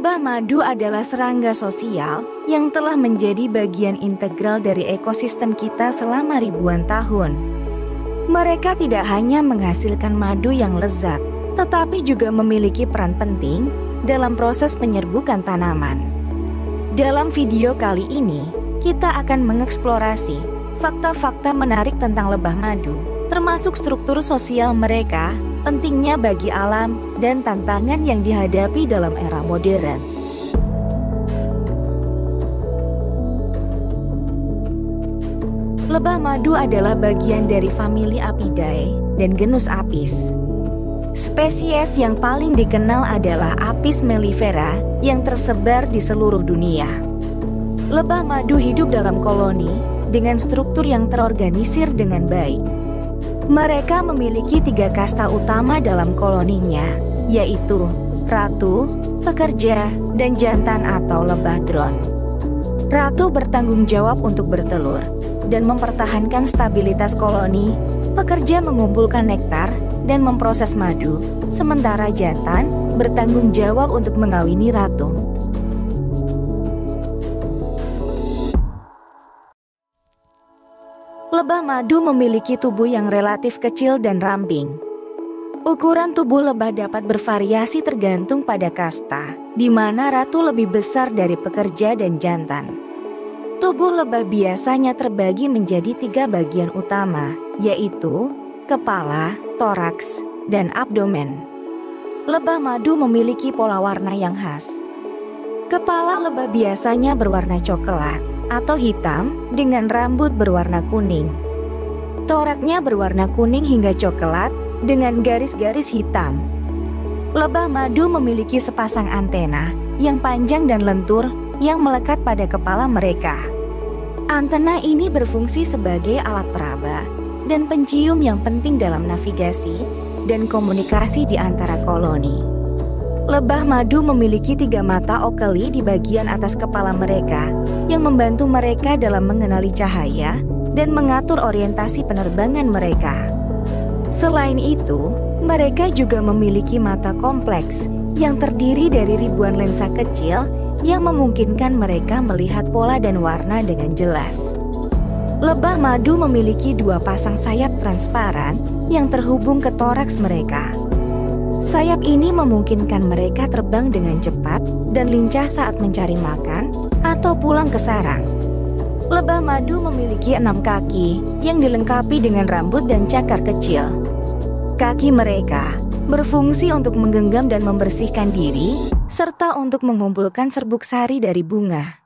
Lebah madu adalah serangga sosial yang telah menjadi bagian integral dari ekosistem kita selama ribuan tahun. Mereka tidak hanya menghasilkan madu yang lezat, tetapi juga memiliki peran penting dalam proses penyerbukan tanaman. Dalam video kali ini, kita akan mengeksplorasi fakta-fakta menarik tentang lebah madu, termasuk struktur sosial mereka, pentingnya bagi alam, dan tantangan yang dihadapi dalam era modern. Lebah madu adalah bagian dari famili Apidae dan genus Apis. Spesies yang paling dikenal adalah Apis mellifera yang tersebar di seluruh dunia. Lebah madu hidup dalam koloni dengan struktur yang terorganisir dengan baik. Mereka memiliki 3 kasta utama dalam koloninya, yaitu ratu, pekerja, dan jantan atau lebah drone. Ratu bertanggung jawab untuk bertelur dan mempertahankan stabilitas koloni. Pekerja mengumpulkan nektar dan memproses madu, sementara jantan bertanggung jawab untuk mengawini ratu. Lebah madu memiliki tubuh yang relatif kecil dan ramping. Ukuran tubuh lebah dapat bervariasi tergantung pada kasta, di mana ratu lebih besar dari pekerja dan jantan. Tubuh lebah biasanya terbagi menjadi 3 bagian utama, yaitu kepala, toraks, dan abdomen. Lebah madu memiliki pola warna yang khas. Kepala lebah biasanya berwarna coklat atau hitam dengan rambut berwarna kuning. Toraknya berwarna kuning hingga coklat dengan garis-garis hitam. Lebah madu memiliki sepasang antena yang panjang dan lentur yang melekat pada kepala mereka. Antena ini berfungsi sebagai alat peraba dan pencium yang penting dalam navigasi dan komunikasi di antara koloni. Lebah madu memiliki 3 mata okeli di bagian atas kepala mereka yang membantu mereka dalam mengenali cahaya dan mengatur orientasi penerbangan mereka. Selain itu, mereka juga memiliki mata kompleks yang terdiri dari ribuan lensa kecil yang memungkinkan mereka melihat pola dan warna dengan jelas. Lebah madu memiliki 2 pasang sayap transparan yang terhubung ke toraks mereka. Sayap ini memungkinkan mereka terbang dengan cepat dan lincah saat mencari makan atau pulang ke sarang. Lebah madu memiliki 6 kaki yang dilengkapi dengan rambut dan cakar kecil. Kaki mereka berfungsi untuk menggenggam dan membersihkan diri, serta untuk mengumpulkan serbuk sari dari bunga.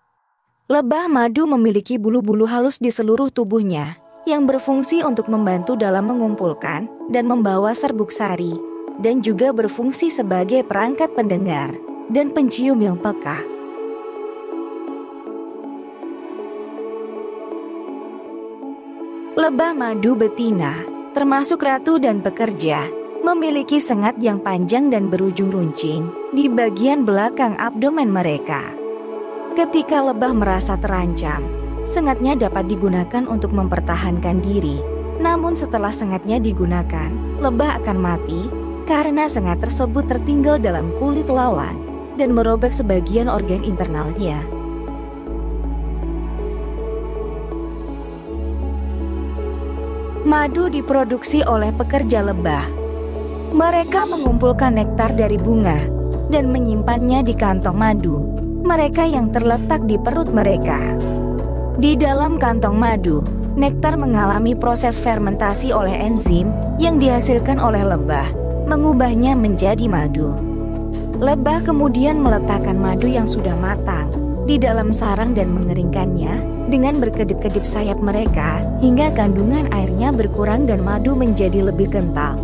Lebah madu memiliki bulu-bulu halus di seluruh tubuhnya yang berfungsi untuk membantu dalam mengumpulkan dan membawa serbuk sari, dan juga berfungsi sebagai perangkat pendengar dan pencium yang peka. Lebah madu betina, termasuk ratu dan pekerja, memiliki sengat yang panjang dan berujung runcing di bagian belakang abdomen mereka. Ketika lebah merasa terancam, sengatnya dapat digunakan untuk mempertahankan diri. Namun setelah sengatnya digunakan, lebah akan mati karena sengat tersebut tertinggal dalam kulit lawan dan merobek sebagian organ internalnya. Madu diproduksi oleh pekerja lebah. Mereka mengumpulkan nektar dari bunga dan menyimpannya di kantong madu mereka yang terletak di perut mereka. Di dalam kantong madu, nektar mengalami proses fermentasi oleh enzim yang dihasilkan oleh lebah, mengubahnya menjadi madu. Lebah kemudian meletakkan madu yang sudah matang di dalam sarang dan mengeringkannya dengan berkedip-kedip sayap mereka hingga kandungan airnya berkurang dan madu menjadi lebih kental.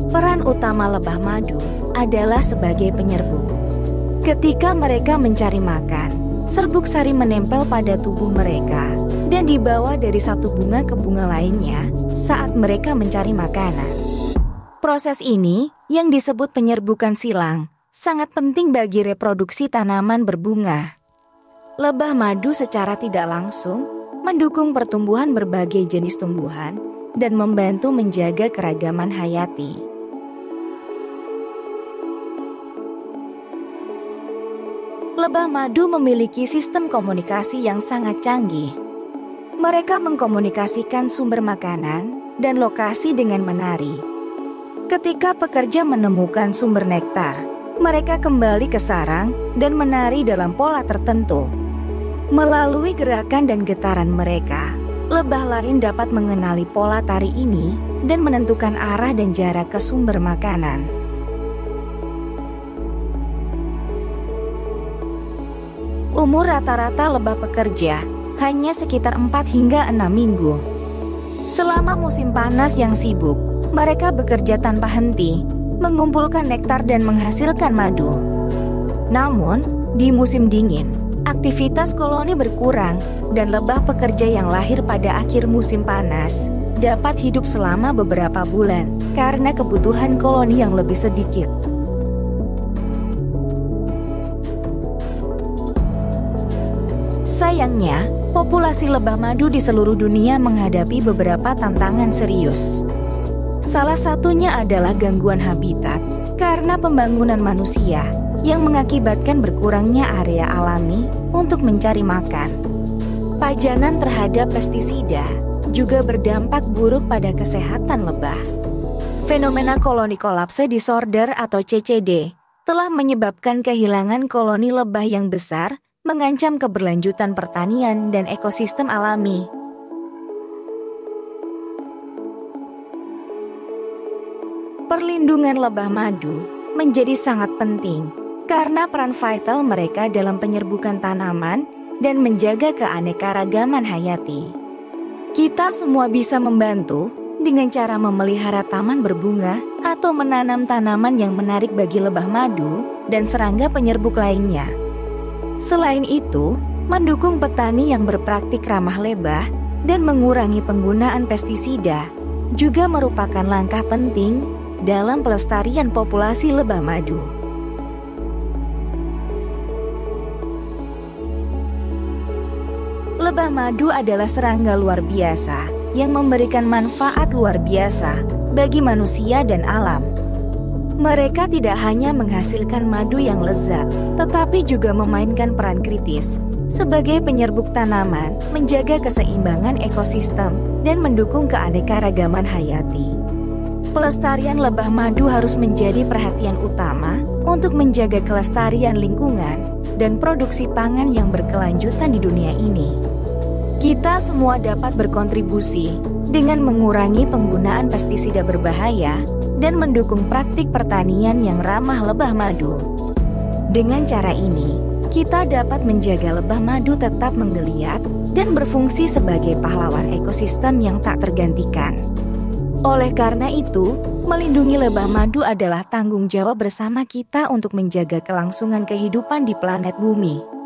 Peran utama lebah madu adalah sebagai penyerbuk. Ketika mereka mencari makan, serbuk sari menempel pada tubuh mereka dan dibawa dari satu bunga ke bunga lainnya saat mereka mencari makanan. Proses ini, yang disebut penyerbukan silang, sangat penting bagi reproduksi tanaman berbunga. Lebah madu secara tidak langsung mendukung pertumbuhan berbagai jenis tumbuhan dan membantu menjaga keragaman hayati. Lebah madu memiliki sistem komunikasi yang sangat canggih. Mereka mengkomunikasikan sumber makanan dan lokasi dengan menari. Ketika pekerja menemukan sumber nektar, mereka kembali ke sarang dan menari dalam pola tertentu. Melalui gerakan dan getaran mereka, lebah lain dapat mengenali pola tari ini dan menentukan arah dan jarak ke sumber makanan. Umur rata-rata lebah pekerja hanya sekitar 4 hingga 6 minggu. Selama musim panas yang sibuk, mereka bekerja tanpa henti, mengumpulkan nektar dan menghasilkan madu. Namun, di musim dingin, aktivitas koloni berkurang dan lebah pekerja yang lahir pada akhir musim panas dapat hidup selama beberapa bulan karena kebutuhan koloni yang lebih sedikit. Sayangnya, populasi lebah madu di seluruh dunia menghadapi beberapa tantangan serius. Salah satunya adalah gangguan habitat karena pembangunan manusia yang mengakibatkan berkurangnya area alami untuk mencari makan. Pajanan terhadap pestisida juga berdampak buruk pada kesehatan lebah. Fenomena koloni kolapse disorder atau CCD telah menyebabkan kehilangan koloni lebah yang besar, mengancam keberlanjutan pertanian dan ekosistem alami. Perlindungan lebah madu menjadi sangat penting karena peran vital mereka dalam penyerbukan tanaman dan menjaga keanekaragaman hayati. Kita semua bisa membantu dengan cara memelihara taman berbunga atau menanam tanaman yang menarik bagi lebah madu dan serangga penyerbuk lainnya. Selain itu, mendukung petani yang berpraktik ramah lebah dan mengurangi penggunaan pestisida juga merupakan langkah penting dalam pelestarian populasi lebah madu. Lebah madu adalah serangga luar biasa yang memberikan manfaat luar biasa bagi manusia dan alam. Mereka tidak hanya menghasilkan madu yang lezat, tetapi juga memainkan peran kritis sebagai penyerbuk tanaman, menjaga keseimbangan ekosistem, dan mendukung keanekaragaman hayati. Pelestarian lebah madu harus menjadi perhatian utama untuk menjaga kelestarian lingkungan dan produksi pangan yang berkelanjutan di dunia ini. Kita semua dapat berkontribusi dengan mengurangi penggunaan pestisida berbahaya dan mendukung praktik pertanian yang ramah lebah madu. Dengan cara ini, kita dapat menjaga lebah madu tetap menggeliat dan berfungsi sebagai pahlawan ekosistem yang tak tergantikan. Oleh karena itu, melindungi lebah madu adalah tanggung jawab bersama kita untuk menjaga kelangsungan kehidupan di planet bumi.